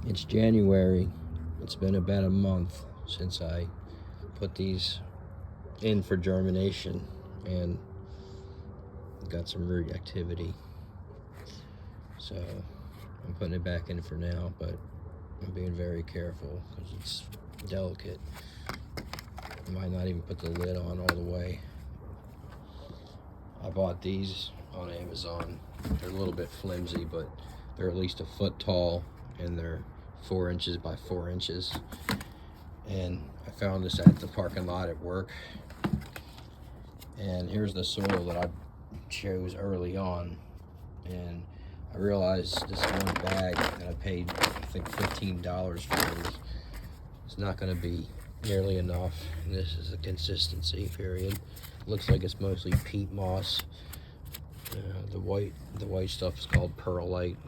It's January. It's been about a month since I put these in for germination and got some root activity. So I'm putting it back in for now, but I'm being very careful because it's delicate. I might not even put the lid on all the way. I bought these on Amazon. They're a little bit flimsy, but they're at least a foot tall and they're 4 inches by 4 inches. And I found this at the parking lot at work. And here's the soil that I chose early on. And I realized this one bag that I paid, I think $15 for, is not going to be nearly enough. And this is the consistency period. Looks like it's mostly peat moss. The white stuff is called perlite.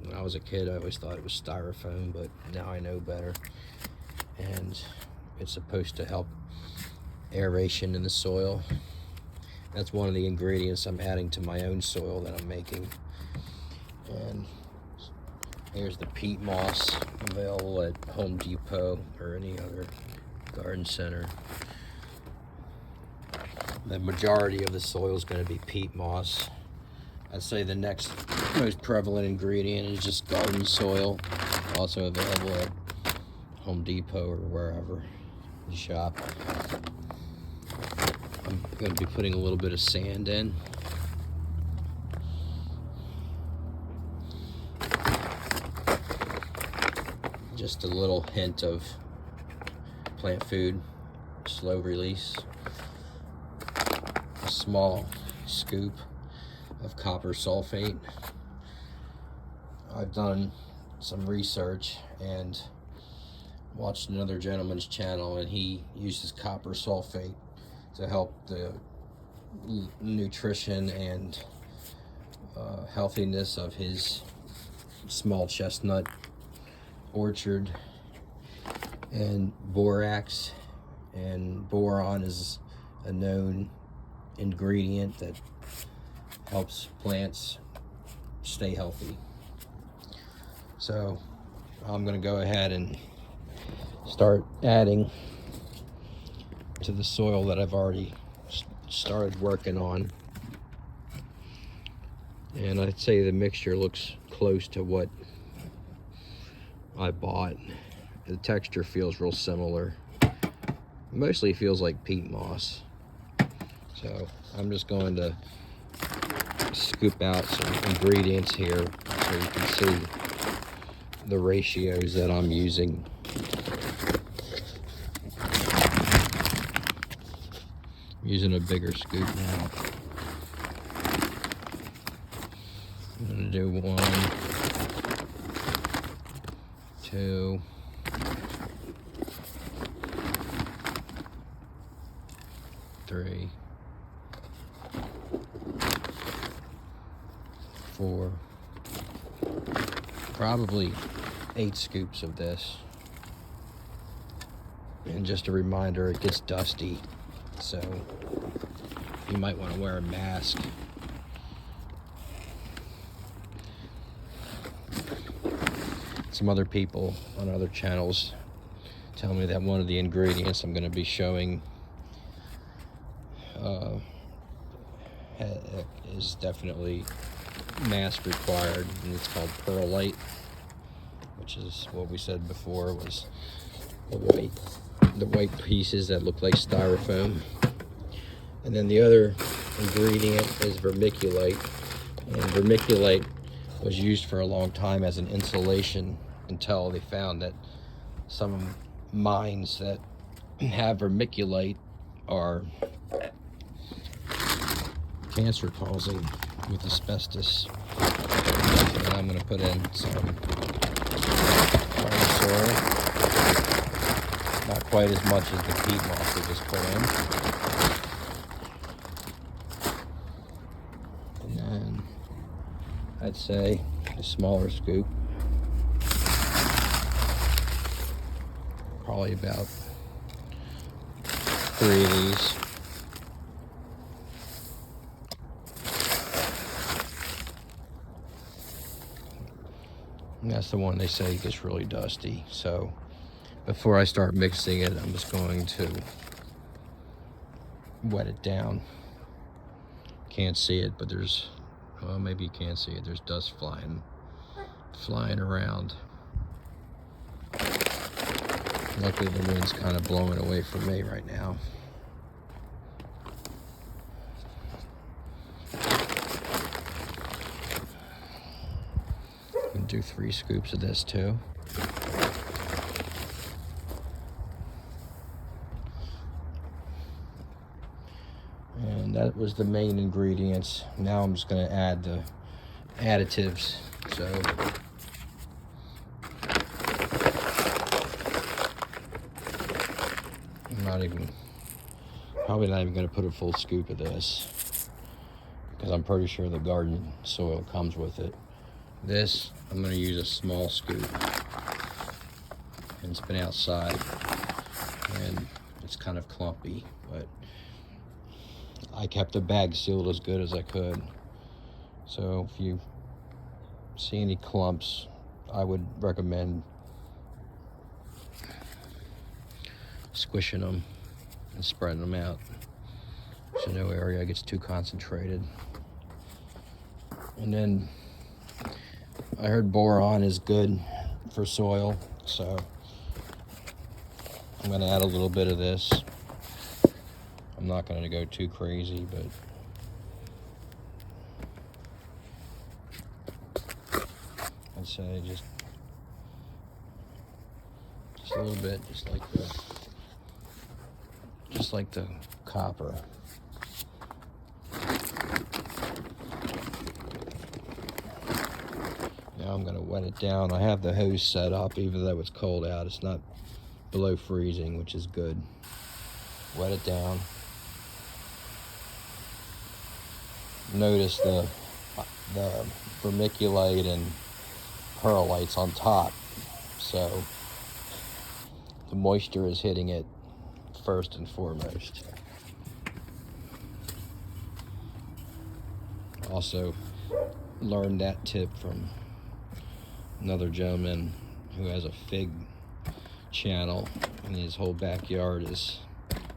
When I was a kid, I always thought it was styrofoam, but now I know better. And it's supposed to help aeration in the soil. That's one of the ingredients I'm adding to my own soil that I'm making. And here's the peat moss, available at Home Depot or any other garden center. The majority of the soil is going to be peat moss. I'd say the next most prevalent ingredient is just garden soil, also available at Home Depot or wherever you shop. I'm going to be putting a little bit of sand in. Just a little hint of plant food, slow release. A small scoop of copper sulfate. I've done some research and watched another gentleman's channel, and he uses copper sulfate to help the nutrition and healthiness of his small chestnut orchard. And borax and boron is a known ingredient that helps plants stay healthy. So I'm going to go ahead and start adding to the soil that I've already started working on. And I'd say the mixture looks close to what I bought. The texture feels real similar. Mostly feels like peat moss. So I'm just going to scoop out some ingredients here so you can see the ratios that I'm using. I'm using a bigger scoop now. I'm going to do 1, 2, 3, 4, probably 8 scoops of this. And just a reminder, it gets dusty, so you might want to wear a mask. Some other people on other channels tell me that one of the ingredients I'm going to be showing is definitely mask required, and it's called perlite, which is what we said before was the white pieces that look like styrofoam. And then the other ingredient is vermiculite, and vermiculite was used for a long time as an insulation until they found that some mines that have vermiculite are cancer causing with asbestos. And I'm going to put in some garden soil, not quite as much as the peat moss I just put in. And then I'd say a smaller scoop, probably about 3 of these. And that's the one they say gets really dusty. So before I start mixing it, I'm just going to wet it down. Can't see it, but there's, well, maybe you can't see it. There's dust flying around. Luckily the wind's kind of blowing away from me right now. I'm gonna do 3 scoops of this too. And that was the main ingredients. Now I'm just gonna add the additives. So I'm probably not even gonna put a full scoop of this, because I'm pretty sure the garden soil comes with it. This, I'm gonna use a small scoop. And it's been outside and it's kind of clumpy, but I kept the bag sealed as good as I could. So if you see any clumps, I would recommend squishing them and spreading them out so no area gets too concentrated. And then I heard boron is good for soil, so I'm gonna add a little bit of this. I'm not gonna go too crazy, but I'd say just a little bit, just like the copper. Now I'm gonna wet it down. I have the hose set up, even though it's cold out. It's not below freezing, which is good. Wet it down. Notice the vermiculite and perlite's on top, so the moisture is hitting it first and foremost. Also learned that tip from another gentleman who has a fig channel, and his whole backyard is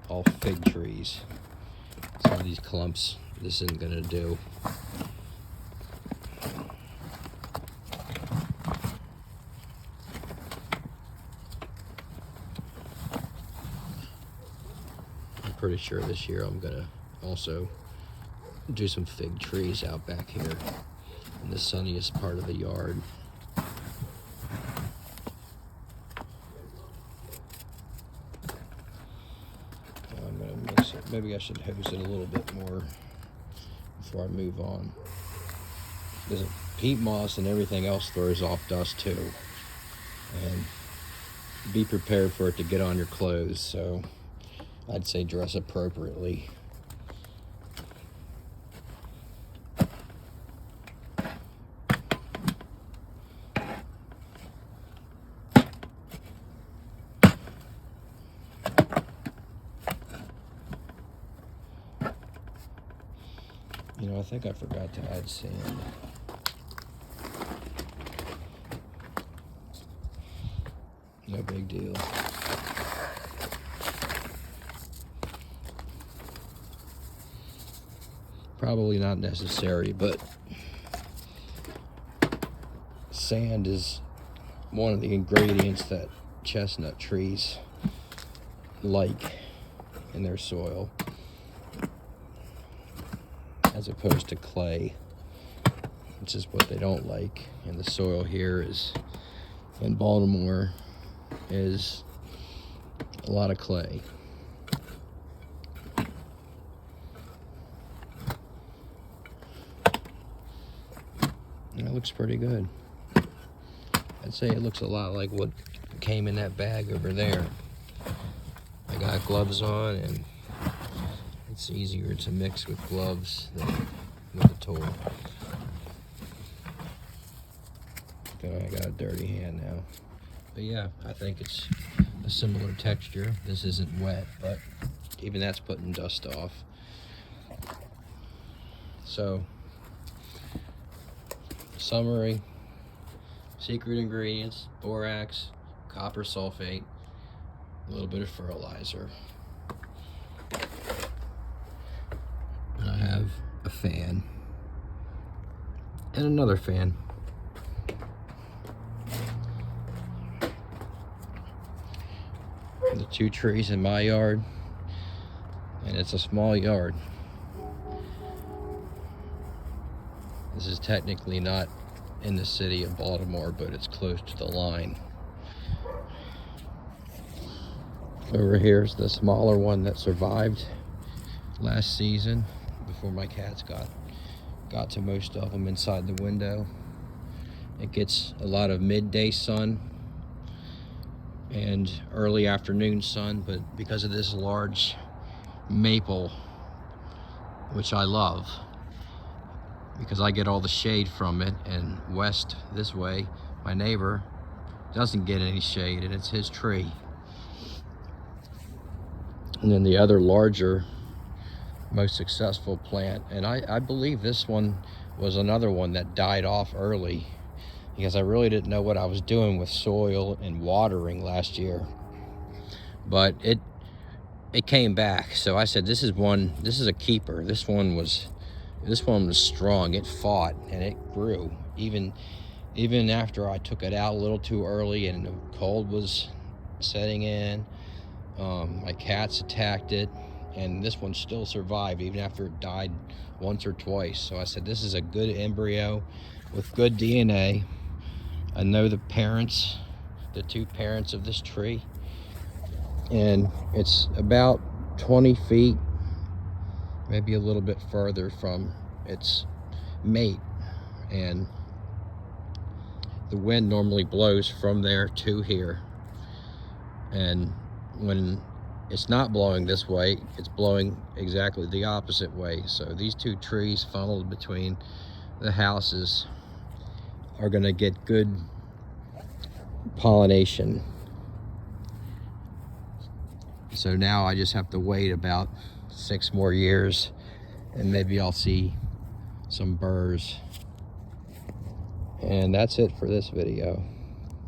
all fig trees. Some of these clumps this isn't gonna do. I'm pretty sure this year I'm gonna also do some fig trees out back here in the sunniest part of the yard. I'm gonna mix it. Maybe I should hose it a little bit more before I move on. Because peat moss and everything else throws off dust too. And be prepared for it to get on your clothes, so I'd say dress appropriately. You know, I think I forgot to add sand. No big deal. Probably not necessary, but sand is one of the ingredients that chestnut trees like in their soil, as opposed to clay, which is what they don't like. And the soil here is, in Baltimore, is a lot of clay. And it looks pretty good. I'd say it looks a lot like what came in that bag over there. I got gloves on, and it's easier to mix with gloves than with a tool. Okay, I got a dirty hand now. But yeah, I think it's a similar texture. This isn't wet, but even that's putting dust off. So, summary, Secret ingredients: borax, copper sulfate, a little bit of fertilizer. I have a fan and another fan. The two trees in my yard, and it's a small yard. This is technically not in the city of Baltimore, but it's close to the line. Over here's the smaller one that survived last season before my cats got to most of them inside the window. It gets a lot of midday sun and early afternoon sun, but because of this large maple, which I love, because I get all the shade from it, and west this way, my neighbor doesn't get any shade, and it's his tree. And then the other larger, most successful plant, and I believe this one was another one that died off early because I really didn't know what I was doing with soil and watering last year. But it came back, so I said, this is a keeper. This one was strong. It fought and it grew even after I took it out a little too early and the cold was setting in. My cats attacked it, and this one still survived even after it died once or twice. So I said, this is a good embryo with good DNA. I know the two parents of this tree, and it's about 20 feet, maybe a little bit further from its mate, and the wind normally blows from there to here, and when it's not blowing this way, it's blowing exactly the opposite way. So these two trees funneled between the houses are going to get good pollination. So now I just have to wait about 6 more years and maybe I'll see some burrs. And that's it for this video.